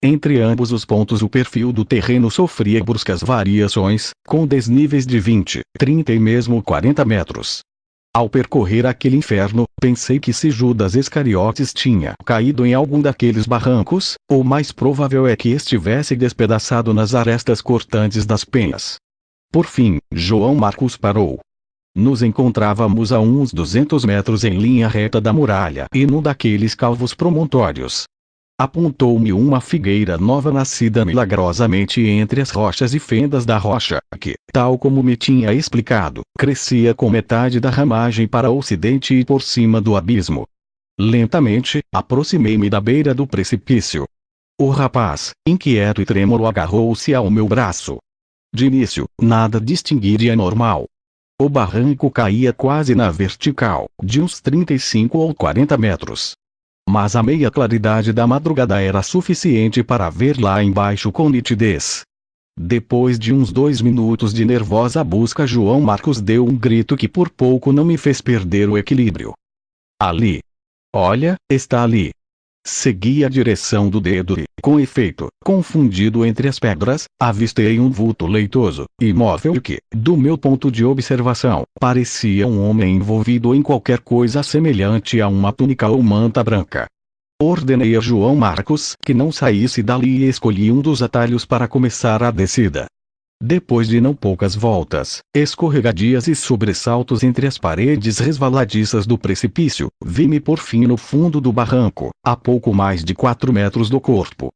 Entre ambos os pontos o perfil do terreno sofria bruscas variações, com desníveis de 20, 30 e mesmo 40 metros. Ao percorrer aquele inferno, pensei que se Judas Iscariotes tinha caído em algum daqueles barrancos, o mais provável é que estivesse despedaçado nas arestas cortantes das penhas. Por fim, João Marcos parou. Nos encontrávamos a uns 200 metros em linha reta da muralha e num daqueles calvos promontórios. Apontou-me uma figueira nova nascida milagrosamente entre as rochas e fendas da rocha, que, tal como me tinha explicado, crescia com metade da ramagem para o ocidente e por cima do abismo. Lentamente, aproximei-me da beira do precipício. O rapaz, inquieto e trêmulo, agarrou-se ao meu braço. De início, nada distingui de anormal. O barranco caía quase na vertical, de uns 35 ou 40 metros. Mas a meia claridade da madrugada era suficiente para ver lá embaixo com nitidez. Depois de uns 2 minutos de nervosa busca, João Marcos deu um grito que por pouco não me fez perder o equilíbrio. Ali! Olha, está ali! Segui a direção do dedo e, com efeito, confundido entre as pedras, avistei um vulto leitoso, imóvel que, do meu ponto de observação, parecia um homem envolvido em qualquer coisa semelhante a uma túnica ou manta branca. Ordenei a João Marcos que não saísse dali e escolhi um dos atalhos para começar a descida. Depois de não poucas voltas, escorregadias e sobressaltos entre as paredes resvaladiças do precipício, vi-me por fim no fundo do barranco, a pouco mais de 4 metros do corpo.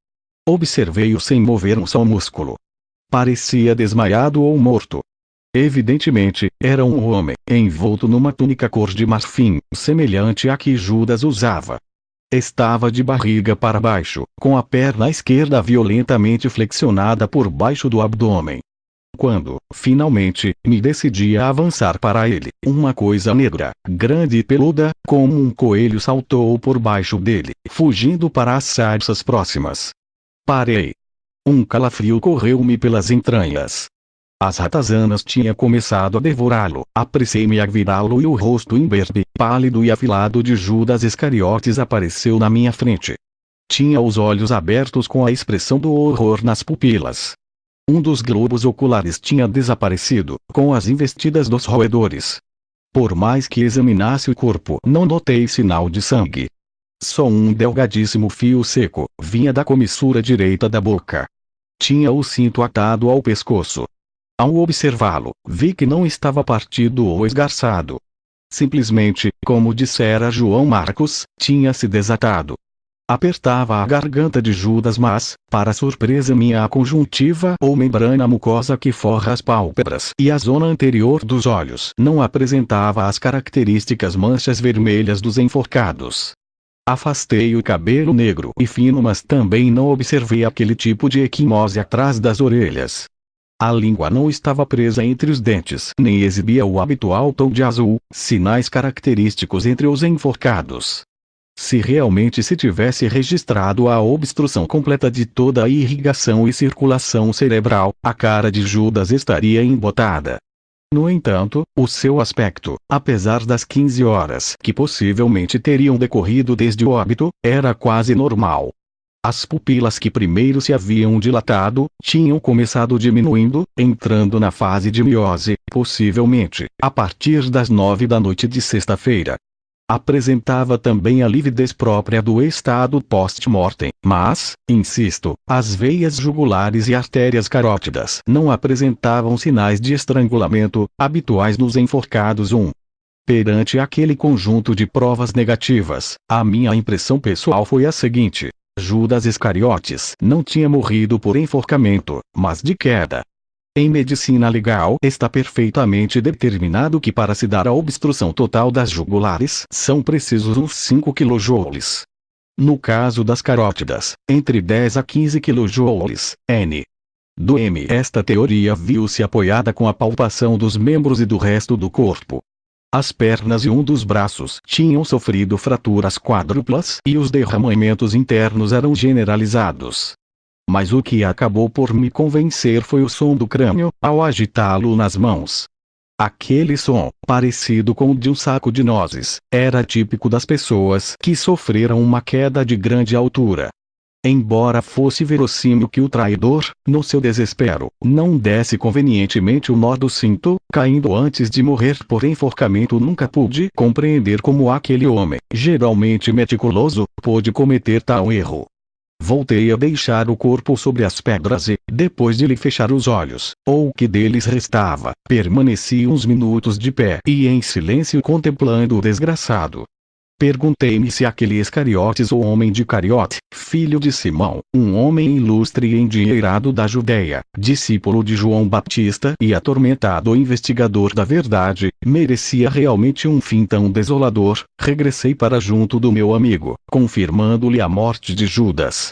Observei-o sem mover um só músculo. Parecia desmaiado ou morto. Evidentemente, era um homem, envolto numa túnica cor de marfim, semelhante à que Judas usava. Estava de barriga para baixo, com a perna esquerda violentamente flexionada por baixo do abdômen. Quando, finalmente, me decidi a avançar para ele, uma coisa negra, grande e peluda, como um coelho saltou por baixo dele, fugindo para as sarças próximas. Parei. Um calafrio correu-me pelas entranhas. As ratazanas tinham começado a devorá-lo. Apressei-me a virá-lo e o rosto imberbe, pálido e afilado de Judas Iscariotes apareceu na minha frente. Tinha os olhos abertos com a expressão do horror nas pupilas. Um dos globos oculares tinha desaparecido, com as investidas dos roedores. Por mais que examinasse o corpo, não notei sinal de sangue. Só um delgadíssimo fio seco vinha da comissura direita da boca. Tinha o cinto atado ao pescoço. Ao observá-lo, vi que não estava partido ou esgarçado. Simplesmente, como dissera João Marcos, tinha se desatado. Apertava a garganta de Judas, mas, para surpresa minha, a conjuntiva ou membrana mucosa que forra as pálpebras e a zona anterior dos olhos não apresentava as características manchas vermelhas dos enforcados. Afastei o cabelo negro e fino, mas também não observei aquele tipo de equimose atrás das orelhas. A língua não estava presa entre os dentes, nem exibia o habitual tom de azul, sinais característicos entre os enforcados. Se realmente se tivesse registrado a obstrução completa de toda a irrigação e circulação cerebral, a cara de Judas estaria embotada. No entanto, o seu aspecto, apesar das 15 horas que possivelmente teriam decorrido desde o óbito, era quase normal. As pupilas que primeiro se haviam dilatado, tinham começado diminuindo, entrando na fase de miose, possivelmente, a partir das 9 da noite de sexta-feira. Apresentava também a lividez própria do estado post-mortem, mas, insisto, as veias jugulares e artérias carótidas não apresentavam sinais de estrangulamento, habituais nos enforcados. Perante aquele conjunto de provas negativas, a minha impressão pessoal foi a seguinte: Judas Iscariotes não tinha morrido por enforcamento, mas de queda. Em medicina legal está perfeitamente determinado que para se dar a obstrução total das jugulares são precisos uns 5 kJ. No caso das carótidas, entre 10 a 15 kJ, N. Do M. Esta teoria viu-se apoiada com a palpação dos membros e do resto do corpo. As pernas e um dos braços tinham sofrido fraturas quádruplas e os derramamentos internos eram generalizados. Mas o que acabou por me convencer foi o som do crânio, ao agitá-lo nas mãos. Aquele som, parecido com o de um saco de nozes, era típico das pessoas que sofreram uma queda de grande altura. Embora fosse verossímil que o traidor, no seu desespero, não desse convenientemente o nó do cinto, caindo antes de morrer por enforcamento, nunca pude compreender como aquele homem, geralmente meticuloso, pôde cometer tal erro. Voltei a deixar o corpo sobre as pedras e, depois de lhe fechar os olhos, ou o que deles restava, permaneci uns minutos de pé e em silêncio contemplando o desgraçado. Perguntei-me se aquele Iscariotes, o homem de Cariote, filho de Simão, um homem ilustre e endinheirado da Judéia, discípulo de João Batista e atormentado investigador da verdade, merecia realmente um fim tão desolador. Regressei para junto do meu amigo, confirmando-lhe a morte de Judas.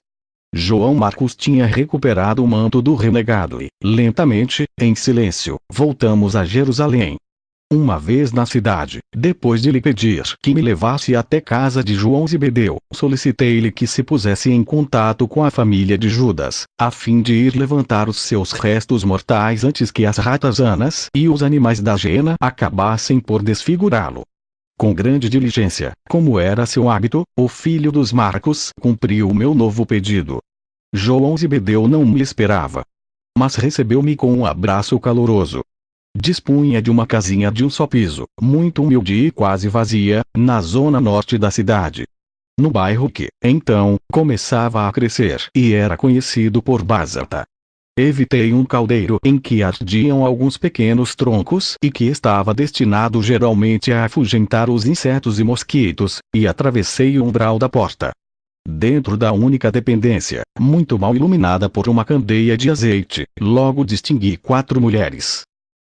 João Marcos tinha recuperado o manto do renegado e, lentamente, em silêncio, voltamos a Jerusalém. Uma vez na cidade, depois de lhe pedir que me levasse até casa de João Zebedeu, solicitei-lhe que se pusesse em contato com a família de Judas, a fim de ir levantar os seus restos mortais antes que as ratazanas e os animais da hiena acabassem por desfigurá-lo. Com grande diligência, como era seu hábito, o filho dos Marcos cumpriu o meu novo pedido. João Zebedeu não me esperava, mas recebeu-me com um abraço caloroso. Dispunha de uma casinha de um só piso, muito humilde e quase vazia, na zona norte da cidade. No bairro que, então, começava a crescer e era conhecido por Bazata. Evitei um caldeiro em que ardiam alguns pequenos troncos e que estava destinado geralmente a afugentar os insetos e mosquitos, e atravessei o umbral da porta. Dentro da única dependência, muito mal iluminada por uma candeia de azeite, logo distingui 4 mulheres.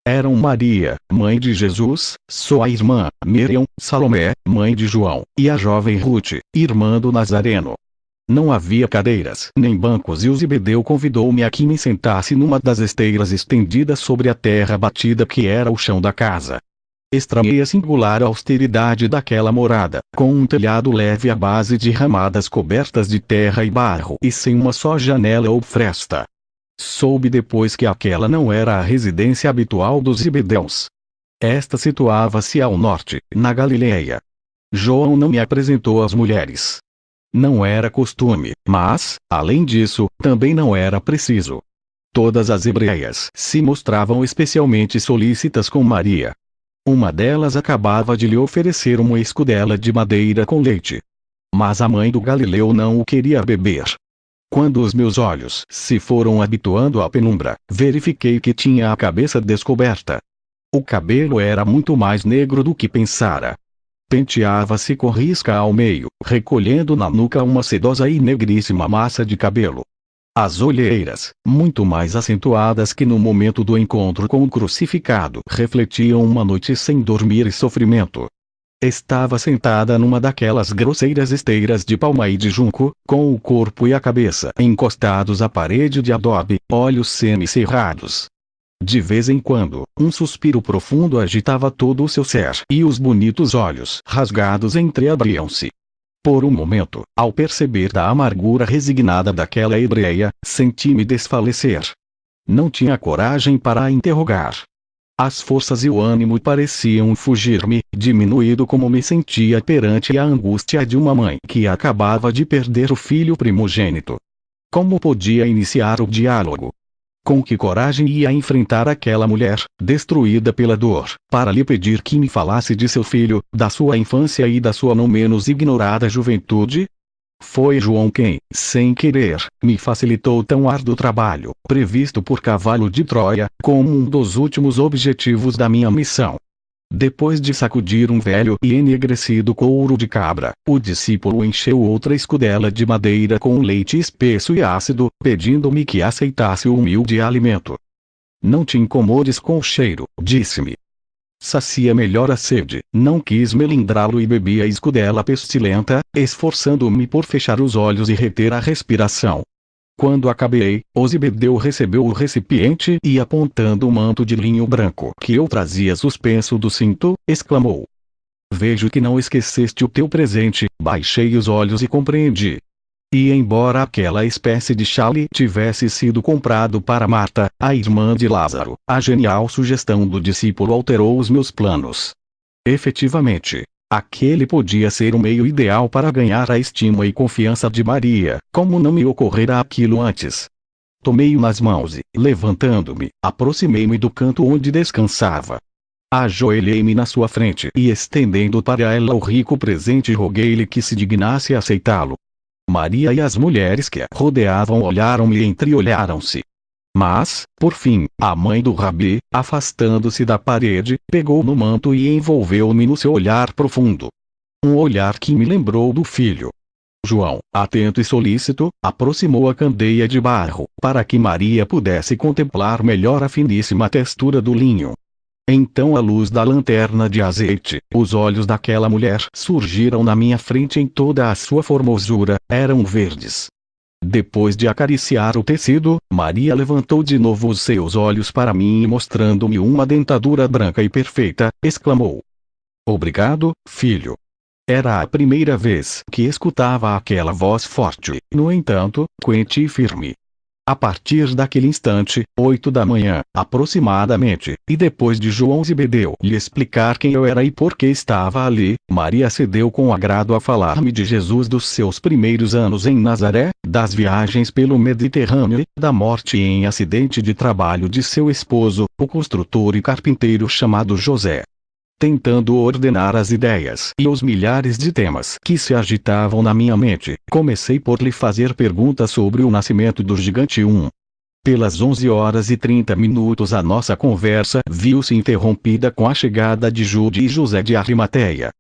Eram Maria, mãe de Jesus, sua irmã, Miriam, Salomé, mãe de João, e a jovem Ruth, irmã do Nazareno. Não havia cadeiras nem bancos e o Zebedeu convidou-me a que me sentasse numa das esteiras estendidas sobre a terra batida que era o chão da casa. Estranhei a singular austeridade daquela morada, com um telhado leve à base de ramadas cobertas de terra e barro e sem uma só janela ou fresta. Soube depois que aquela não era a residência habitual dos Zebedeus. Esta situava-se ao norte, na Galileia. João não me apresentou às mulheres. Não era costume, mas, além disso, também não era preciso. Todas as hebreias se mostravam especialmente solícitas com Maria. Uma delas acabava de lhe oferecer uma escudela de madeira com leite. Mas a mãe do Galileu não o queria beber. Quando os meus olhos se foram habituando à penumbra, verifiquei que tinha a cabeça descoberta. O cabelo era muito mais negro do que pensara. Penteava-se com risca ao meio, recolhendo na nuca uma sedosa e negríssima massa de cabelo. As olheiras, muito mais acentuadas que no momento do encontro com o crucificado, refletiam uma noite sem dormir e sofrimento. Estava sentada numa daquelas grosseiras esteiras de palma e de junco, com o corpo e a cabeça encostados à parede de adobe, olhos semicerrados. De vez em quando, um suspiro profundo agitava todo o seu ser e os bonitos olhos rasgados entreabriam-se. Por um momento, ao perceber da amargura resignada daquela hebreia, senti-me desfalecer. Não tinha coragem para a interrogar. As forças e o ânimo pareciam fugir-me, diminuído como me sentia perante a angústia de uma mãe que acabava de perder o filho primogênito. Como podia iniciar o diálogo? Com que coragem ia enfrentar aquela mulher, destruída pela dor, para lhe pedir que me falasse de seu filho, da sua infância e da sua não menos ignorada juventude? Foi João quem, sem querer, me facilitou tão árduo trabalho, previsto por Cavalo de Troia, como um dos últimos objetivos da minha missão. Depois de sacudir um velho e enegrecido couro de cabra, o discípulo encheu outra escudela de madeira com leite espesso e ácido, pedindo-me que aceitasse o humilde alimento. Não te incomodes com o cheiro, disse-me. Sacia melhor a sede. Não quis melindrá-lo e bebi a escudela pestilenta, esforçando-me por fechar os olhos e reter a respiração. Quando acabei, o Zebedeu recebeu o recipiente e, apontando o manto de linho branco que eu trazia suspenso do cinto, exclamou: "Vejo que não esqueceste o teu presente." Baixei os olhos e compreendi. E embora aquela espécie de chale tivesse sido comprado para Marta, a irmã de Lázaro, a genial sugestão do discípulo alterou os meus planos. Efetivamente, Aquele podia ser o meio ideal para ganhar a estima e confiança de Maria, como não me ocorrera aquilo antes. Tomei-o nas mãos e, levantando-me, aproximei-me do canto onde descansava. Ajoelhei-me na sua frente e, estendendo para ela o rico presente, roguei-lhe que se dignasse aceitá-lo. Maria e as mulheres que a rodeavam olharam-me e entreolharam-se. Mas, por fim, a mãe do Rabi, afastando-se da parede, pegou no manto e envolveu-me no seu olhar profundo. Um olhar que me lembrou do filho. João, atento e solícito, aproximou a candeia de barro, para que Maria pudesse contemplar melhor a finíssima textura do linho. Então, à luz da lanterna de azeite, os olhos daquela mulher surgiram na minha frente em toda a sua formosura, eram verdes. Depois de acariciar o tecido, Maria levantou de novo os seus olhos para mim e, mostrando-me uma dentadura branca e perfeita, exclamou: "Obrigado, filho." Era a primeira vez que escutava aquela voz forte, no entanto, quente e firme. A partir daquele instante, 8 da manhã, aproximadamente, e depois de João Zebedeu lhe explicar quem eu era e por que estava ali, Maria cedeu com agrado a falar-me de Jesus, dos seus primeiros anos em Nazaré, das viagens pelo Mediterrâneo e da morte em acidente de trabalho de seu esposo, o construtor e carpinteiro chamado José. Tentando ordenar as ideias e os milhares de temas que se agitavam na minha mente, comecei por lhe fazer perguntas sobre o nascimento do gigante 1. Pelas 11h30 a nossa conversa viu-se interrompida com a chegada de Jude e José de Arimateia.